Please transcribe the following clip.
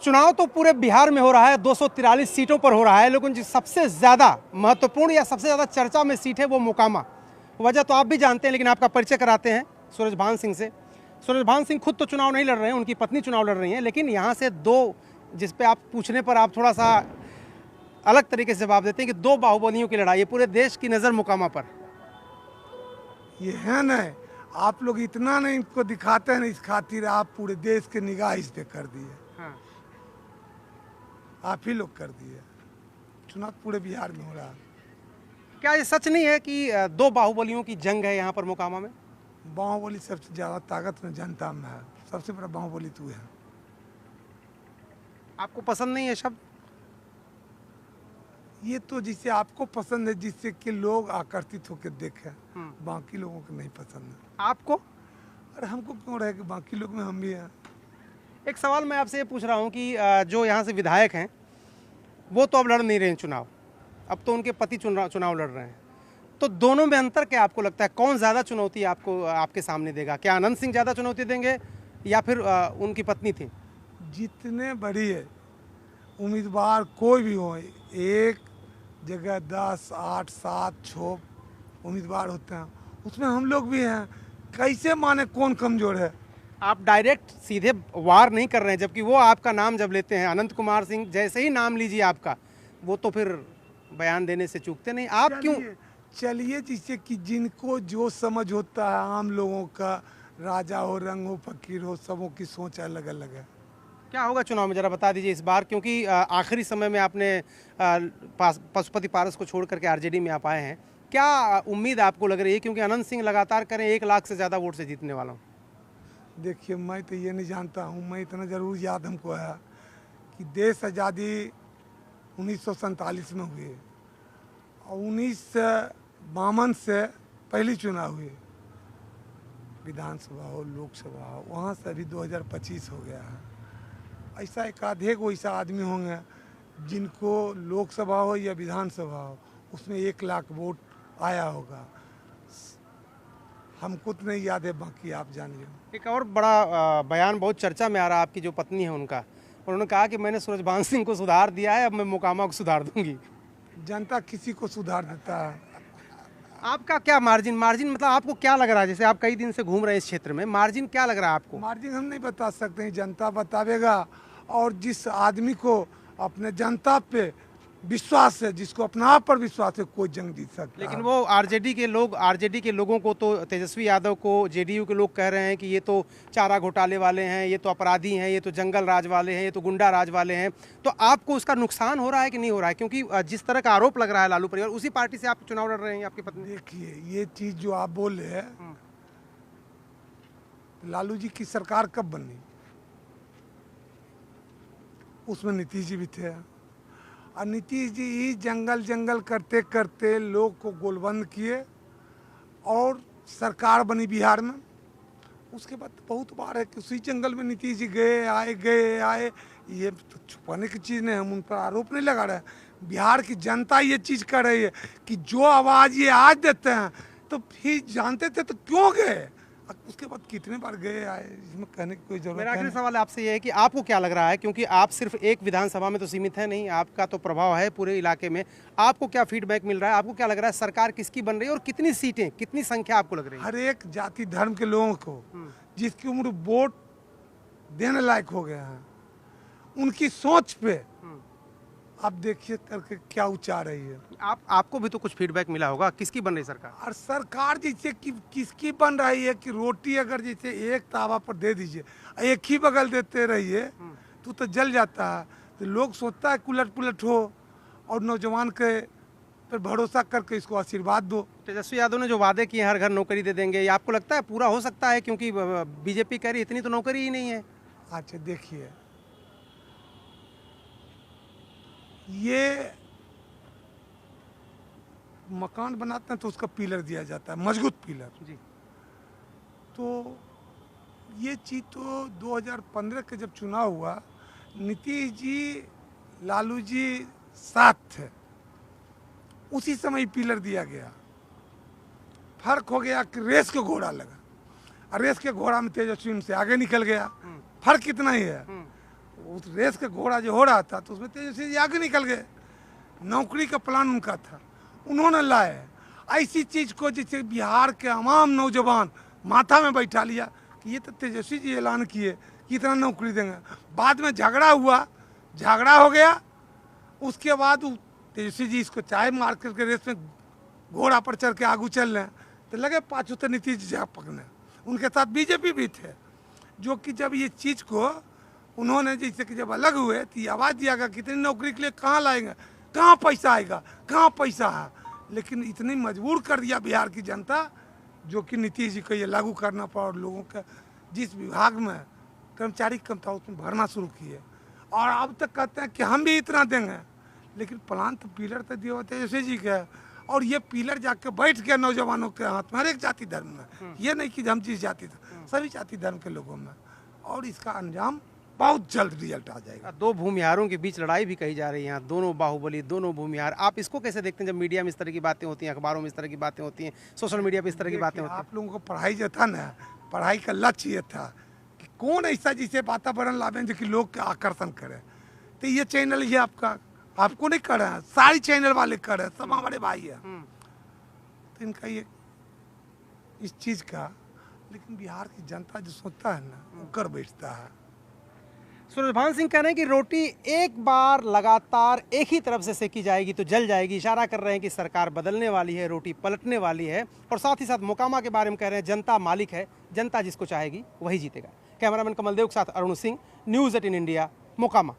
चुनाव तो पूरे बिहार में हो रहा है, 243 सीटों पर हो रहा है, लेकिन जो सबसे ज़्यादा महत्वपूर्ण या सबसे ज़्यादा चर्चा में सीट है वो मोकामा। वजह तो आप भी जानते हैं, लेकिन आपका परिचय कराते हैं सूरजभान सिंह से। सूरजभान सिंह खुद तो चुनाव नहीं लड़ रहे हैं, उनकी पत्नी चुनाव लड़ रही हैं, लेकिन यहाँ से दो, जिस पे आप पूछने पर आप थोड़ा सा अलग तरीके से जवाब देते हैं कि दो बाहुबलियों की लड़ाई है, पूरे देश की नज़र मोकामा पर। ये है ना, आप लोग इतना नहीं इनको दिखाते हैं, इस खातिर आप पूरे देश के निगाह इस पे कर दिए। हाँ। आप ही लोग कर दिए। चुनाव पूरे बिहार में हो रहा है। क्या ये सच नहीं है कि दो बाहुबलियों की जंग है यहाँ पर मोकामा में? बाहुबली सबसे ज्यादा ताकत में जनता में है, सबसे बड़ा बाहुबली तू है। आपको पसंद नहीं है शब्द? ये तो जिसे आपको पसंद है, जिससे कि लोग आकर्षित होकर देखें, बाकी लोगों को नहीं पसंद है। आपको? अरे हमको क्यों रहे कि बाकी लोग में हम भी हैं। एक सवाल मैं आपसे ये पूछ रहा हूँ कि जो यहाँ से विधायक हैं वो तो अब लड़ नहीं रहे हैं चुनाव, अब तो उनके पति चुनाव लड़ रहे हैं, तो दोनों में अंतर क्या आपको लगता है? कौन ज़्यादा चुनौती आपको आपके सामने देगा? क्या अनंत सिंह ज़्यादा चुनौती देंगे या फिर उनकी पत्नी थी? जितने बड़ी है उम्मीदवार कोई भी हो, एक जगह 10, 8, 7, 6 उम्मीदवार होते हैं, उसमें हम लोग भी हैं। कैसे माने कौन कमजोर है? आप डायरेक्ट सीधे वार नहीं कर रहे हैं, जबकि वो आपका नाम जब लेते हैं, अनंत कुमार सिंह जैसे ही नाम लीजिए आपका, वो तो फिर बयान देने से चूकते नहीं। आप क्यों? चलिए जिससे कि जिनको जो समझ होता है, आम लोगों का, राजा हो, रंग हो, फकीर हो, सबों की सोच अलग अलग है। क्या होगा चुनाव में, जरा बता दीजिए इस बार, क्योंकि आखिरी समय में आपने पशुपति पारस को छोड़ करके आरजेडी में आप आए हैं। क्या उम्मीद आपको लग रही है, क्योंकि अनंत सिंह लगातार करें 1 लाख से ज़्यादा वोट से जीतने वाला हूँ? देखिए, मैं तो ये नहीं जानता हूँ, मैं इतना ज़रूर याद हमको है कि देश आज़ादी 1947 में हुई और 1952 से पहली चुनाव हुई, विधानसभा हो, लोकसभा हो, वहाँ से अभी 2025 हो गया है। ऐसा एक आधे को ऐसा आदमी होंगे जिनको लोकसभा हो या विधानसभा हो उसमें 1 लाख वोट आया होगा। हमको तो नहीं याद है, बाकी आप जानिए। एक और बड़ा बयान बहुत चर्चा में आ रहा है, आपकी जो पत्नी है उनका, उन्होंने कहा कि मैंने सूरजभान सिंह को सुधार दिया है, अब मैं मोकामा को सुधार दूंगी। जनता किसी को सुधार देता है। आपका क्या मार्जिन मतलब आपको क्या लग रहा है, जैसे आप कई दिन से घूम रहे हैं इस क्षेत्र में, मार्जिन क्या लग रहा है आपको? मार्जिन हम नहीं बता सकते हैं, जनता बतावेगा। और जिस आदमी को अपने जनता पे विश्वास है, जिसको अपना आप पर विश्वास है, कोई जंग जीत सकता है। लेकिन वो आरजेडी के लोगों को तो, तेजस्वी यादव को जेडीयू के लोग कह रहे हैं कि ये तो चारा घोटाले वाले हैं, ये तो अपराधी हैं, ये तो जंगल राज वाले हैं, ये तो गुंडा राज वाले हैं। तो आपको उसका नुकसान हो रहा है कि नहीं हो रहा है? क्योंकि जिस तरह का आरोप लग रहा है लालू परिवार, उसी पार्टी से आप चुनाव लड़ रहे हैं, आपकी पत्नी। देखिए, ये चीज जो आप बोल रहे हैं, लालू जी की सरकार कब बनी? उसमें नीतीश जी भी थे, और नीतीश जी ही जंगल करते करते लोग को गोलबंद किए और सरकार बनी बिहार में। उसके बाद बहुत बार है कि उसी जंगल में नीतीश जी गए आए। ये तो छुपाने की चीज़ नहीं, हम उन पर आरोप नहीं लगा रहे। बिहार की जनता ये चीज़ कर रही है कि जो आवाज़ ये आज देते हैं, तो फिर जानते थे तो क्यों गए? उसके बाद कितने बार गए आए, इसमें कहने की कोई जरूरत नहीं। मेरा आखिरी सवाल आपसे ये है कि आपको क्या लग रहा है, क्योंकि आप सिर्फ एक विधानसभा में तो सीमित है नहीं, आपका तो प्रभाव है पूरे इलाके में, आपको क्या फीडबैक मिल रहा है? आपको क्या लग रहा है सरकार किसकी बन रही है और कितनी सीटें, कितनी संख्या आपको लग रही है? हर एक जाति धर्म के लोगों को जिसकी उम्र वोट देने लायक हो गया है, उनकी सोच पे आप देखिए करके क्या उचार रही है। आपको भी तो कुछ फीडबैक मिला होगा, किसकी बन रही सरकार? और सरकार जैसे कि किसकी बन रही है कि रोटी अगर जैसे एक तावा पर दे दीजिए, एक ही बगल देते रहिए तो जल जाता है। तो लोग सोचता है उलट पुलट हो, और नौजवान के पर भरोसा करके इसको आशीर्वाद दो। तेजस्वी यादव ने जो वादे किए हर घर नौकरी दे देंगे, ये आपको लगता है पूरा हो सकता है? क्योंकि बीजेपी कह रही इतनी तो नौकरी ही नहीं है। अच्छा देखिए, ये मकान बनाते हैं तो उसका पिलर दिया जाता है, मजबूत पिलर जी। तो ये चीज़ तो 2015 के जब चुनाव हुआ, नीतीश जी लालू जी साथ थे, उसी समय पिलर दिया गया। फर्क हो गया कि रेस के घोड़ा लगा, और रेस के घोड़ा में तेजस्वी से आगे निकल गया। फर्क कितना ही है, उस रेस का घोड़ा जो हो रहा था तो उसमें तेजस्वी जी आगे निकल गए। नौकरी का प्लान उनका था, उन्होंने लाए ऐसी चीज़ को जिससे बिहार के तमाम नौजवान माथा में बैठा लिया कि ये तो तेजस्वी जी ऐलान किए कि इतना नौकरी देंगे। बाद में झगड़ा हुआ, झगड़ा हो गया, उसके बाद तेजस्वी जी इसको चाय मार्केट के रेस में घोड़ा पर चढ़ के आगू चल रहे हैं तो लगे पाछू तो नीतीश जी जा पकड़ने। उनके साथ बीजेपी भी थे, जो कि जब ये चीज़ को उन्होंने जैसे कि जब अलग हुए तो ये आवाज़ दिया गया कितनी नौकरी के लिए कहाँ लाएंगे, कहाँ पैसा आएगा, कहाँ पैसा है। लेकिन इतनी मजबूर कर दिया बिहार की जनता जो कि नीतीश जी को ये लागू करना पड़ा और लोगों का जिस विभाग में कर्मचारी कम था उसमें भरना शुरू किए। और अब तक कहते हैं कि हम भी इतना देंगे, लेकिन प्लान तो पिलर तो दिया तेजस्वी जी का। और ये पिलर जाके बैठ गया नौजवानों के हाथ में, हर एक जाति धर्म में। ये नहीं कि हम जिस जाति थे, सभी जाति धर्म के लोगों में। और इसका अंजाम बहुत जल्द रिजल्ट आ जाएगा। दो भूमिहारों के बीच लड़ाई भी कही जा रही है यहाँ, दोनों बाहुबली, दोनों भूमिहार। आप इसको कैसे देखते हैं जब मीडिया में इस तरह की बातें होती हैं, अखबारों में इस तरह की बातें होती हैं, सोशल मीडिया पे इस तरह की बातें होती हैं? आप लोगों को पढ़ाई जो था ना, पढ़ाई का लक्ष्य ये था कि कौन ऐसा जिसे वातावरण लावे जो कि लोग का आकर्षण करे। तो ये चैनल ये आपको नहीं कर रहे हैं, सारी चैनल वाले कर रहे हैं, सब हमारे भाई है। तो इनका ये इस चीज़ का, लेकिन बिहार की जनता जो सोचता है ना वो कर बैठता है। सूरजभान सिंह कह रहे हैं कि रोटी एक बार लगातार एक ही तरफ से सेकी जाएगी तो जल जाएगी। इशारा कर रहे हैं कि सरकार बदलने वाली है, रोटी पलटने वाली है। और साथ ही साथ मोकामा के बारे में कह रहे हैं जनता मालिक है, जनता जिसको चाहेगी वही जीतेगा। कैमरामैन कमलदेव के साथ अरुण सिंह, न्यूज़ 18 इंडिया, मोकामा।